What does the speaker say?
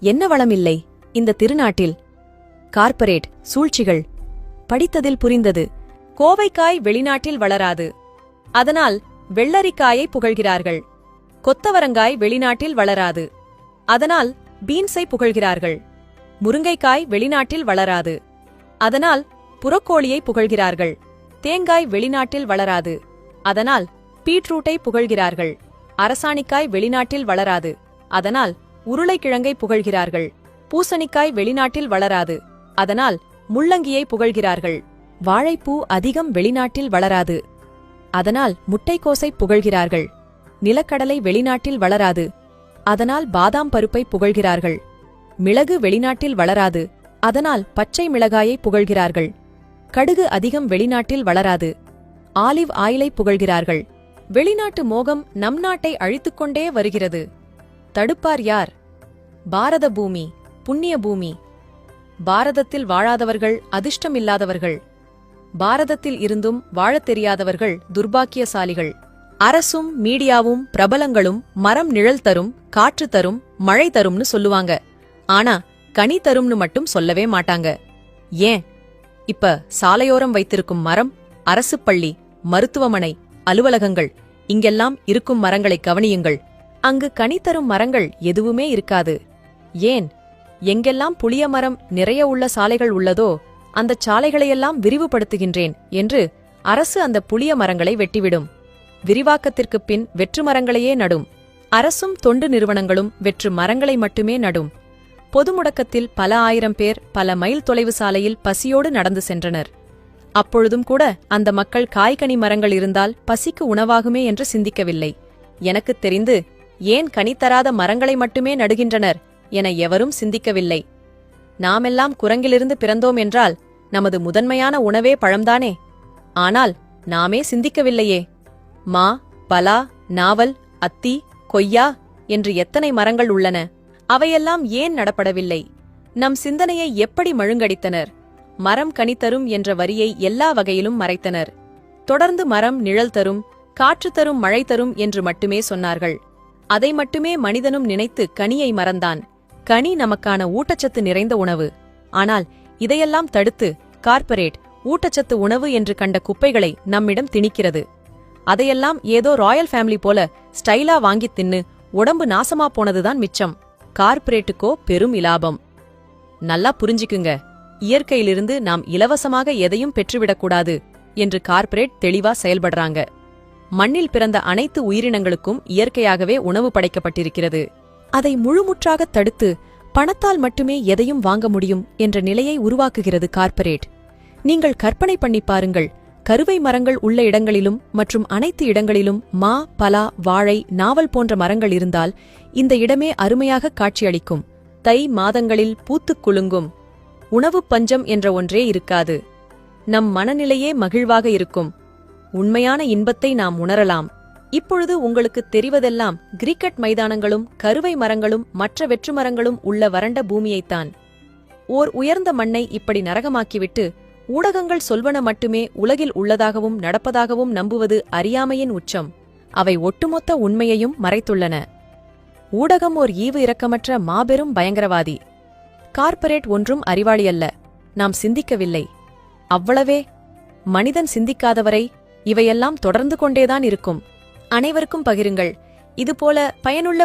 என்ன வளம் இல்லை இந்த திருநாட்டில்? கார்ப்பரேட் சூழ்ச்சிகள் படித்ததில் புரிந்தது. கோவைக்காய் வெளிநாட்டில் வளராது, அதனால் வெள்ளரிக்காயை புகழ்கிறார்கள். கொத்தவரங்காய் வெளிநாட்டில் வளராது, அதனால் பீன்ஸை புகழ்கிறார்கள். முருங்கைக்காய் வெளிநாட்டில் வளராது, அதனால் புறக்கோழியை புகழ்கிறார்கள். தேங்காய் வெளிநாட்டில் வளராது, அதனால் பீட்ரூட்டை புகழ்கிறார்கள். அரசாணிக்காய் வெளிநாட்டில் வளராது, அதனால் உருளைக்கிழங்கை புகழ்கிறார்கள். பூசணிக்காய் வெளிநாட்டில் வளராது, அதனால் முள்ளங்கியை புகழ்கிறார்கள். வாழைப்பூ அதிகம் வெளிநாட்டில் வளராது, அதனால் முட்டைக்கோசை புகழ்கிறார்கள். நிலக்கடலை வெளிநாட்டில் வளராது, அதனால் பாதாம் பருப்பை புகழ்கிறார்கள். மிளகு வெளிநாட்டில் வளராது, அதனால் பச்சை மிளகாயை புகழ்கிறார்கள். கடுகு அதிகம் வெளிநாட்டில் வளராது, ஆலிவ் ஆயிலை புகழ்கிறார்கள். வெளிநாட்டு மோகம் நம் நாட்டை அழித்துக்கொண்டே வருகிறது. தடுப்பார் யார்? பாரத பூமி புண்ணிய பூமி. பாரதத்தில் வாழாதவர்கள் அதிர்ஷ்டமில்லாதவர்கள், பாரதத்தில் இருந்தும் வாழத் தெரியாதவர்கள் துர்பாக்கியசாலிகள். அரசும் மீடியாவும் பிரபலங்களும் மரம் நிழல் தரும், காற்று தரும், மழை தரும்னு சொல்லுவாங்க. ஆனா கனி தரும்னு மட்டும் சொல்லவே மாட்டாங்க. ஏன்? இப்ப சாலையோரம் வைத்திருக்கும் மரம், அரசு பள்ளி, மருத்துவமனை, அலுவலகங்கள், இங்கெல்லாம் இருக்கும் மரங்களை கவனியுங்கள். அங்கு கனி தரும் மரங்கள் எதுவுமே இருக்காது. ஏன்? எங்கெல்லாம் புளிய மரம் நிறைய உள்ள சாலைகள் உள்ளதோ அந்தச் சாலைகளையெல்லாம் விரிவுபடுத்துகின்றேன் என்று அரசு அந்த புளிய மரங்களை வெட்டிவிடும். விரிவாக்கத்திற்குப் பின் வெற்று மரங்களையே நடும். அரசும் தொண்டு நிறுவனங்களும் வெற்று மரங்களை மட்டுமே நடும். பொது முடக்கத்தில் பல ஆயிரம் பேர் பல மைல் தொலைவு சாலையில் பசியோடு நடந்து சென்றனர். அப்பொழுதும் கூட அந்த மக்கள் காய்கனி மரங்கள் இருந்தால் பசிக்கு உணவாகுமே என்று சிந்திக்கவில்லை. எனக்குத் தெரிந்து ஏன் கனி தராத மரங்களை மட்டுமே நடுகின்றனர் என எவரும் சிந்திக்கவில்லை. நாமெல்லாம் குரங்கிலிருந்து பிறந்தோம் என்றால் நமது முதன்மையான உணவே பழம்தானே. ஆனால் நாமே சிந்திக்கவில்லையே. மா, பலா, நாவல், அத்தி, கொய்யா என்று எத்தனை மரங்கள் உள்ளன. அவையெல்லாம் ஏன் நடப்படவில்லை? நம் சிந்தனையை எப்படி மழுங்கடித்தனர்? மரம் கனி தரும் என்ற வரியை எல்லா வகையிலும் மறைத்தனர். தொடர்ந்து மரம் நிழல் தரும், காற்று தரும், மழை தரும் என்று மட்டுமே சொன்னார்கள். அதை மட்டுமே மனிதனும் நினைத்து கனியை மறந்தான். கனி நமக்கான ஊட்டச்சத்து நிறைந்த உணவு. ஆனால் இதையெல்லாம் தடுத்து கார்ப்பரேட் ஊட்டச்சத்து உணவு என்று கண்ட குப்பைகளை நம்மிடம் திணிக்கிறது. அதையெல்லாம் ஏதோ ராயல் ஃபேமிலி போல ஸ்டைலா வாங்கித் தின்னு உடம்பு நாசமா போனதுதான் மிச்சம். கார்ப்பரேட்டுக்கோ பெரும் இலாபம். நல்லா புரிஞ்சுக்குங்க, இயற்கையிலிருந்து நாம் இலவசமாக எதையும் பெற்றுவிடக்கூடாது என்று கார்ப்பரேட் தெளிவா செயல்படுறாங்க. மண்ணில் பிறந்த அனைத்து உயிரினங்களுக்கும் இயற்கையாகவே உணவு படைக்கப்பட்டிருக்கிறது. அதை முழுமுற்றாகத் தடுத்து பணத்தால் மட்டுமே எதையும் வாங்க முடியும் என்ற நிலையை உருவாக்குகிறது கார்ப்பரேட். நீங்கள் கற்பனை பண்ணி பாருங்கள், கருவை மரங்கள் உள்ள இடங்களிலும் மற்றும் அனைத்து இடங்களிலும் மா, பலா, வாழை, நாவல் போன்ற மரங்கள் இருந்தால் இந்த இடமே அருமையாக காட்சியளிக்கும். தை மாதங்களில் பூத்துக் குலுங்கும். உணவுப் பஞ்சம் என்ற ஒன்றே இருக்காது. நம் மனநிலையே மகிழ்வாக இருக்கும். உண்மையான இன்பத்தை நாம் உணரலாம். இப்பொழுது உங்களுக்குத் தெரிவதெல்லாம் கிரிக்கெட் மைதானங்களும் கருவை மரங்களும் மற்ற வெற்று மரங்களும் உள்ள வறண்ட பூமியைத்தான். ஓர் உயர்ந்த மண்ணை இப்படி நரகமாக்கிவிட்டு ஊடகங்கள் சொல்வன மட்டுமே உலகில் உள்ளதாகவும் நடப்பதாகவும் நம்புவது அறியாமையின் உச்சம். அவை ஒட்டுமொத்த உண்மையையும் மறைத்துள்ளன. ஊடகம் ஓர் ஈவு இரக்கமற்ற மாபெரும் பயங்கரவாதி. கார்ப்பரேட் ஒன்றும் அறிவாளியல்ல. நாம் சிந்திக்கவில்லை, அவ்வளவே. மனிதன் சிந்திக்காதவரை இவையெல்லாம் தொடர்ந்து கொண்டேதான் இருக்கும். அனைவருக்கும் பகிருங்கள். இதுபோல பயனுள்ள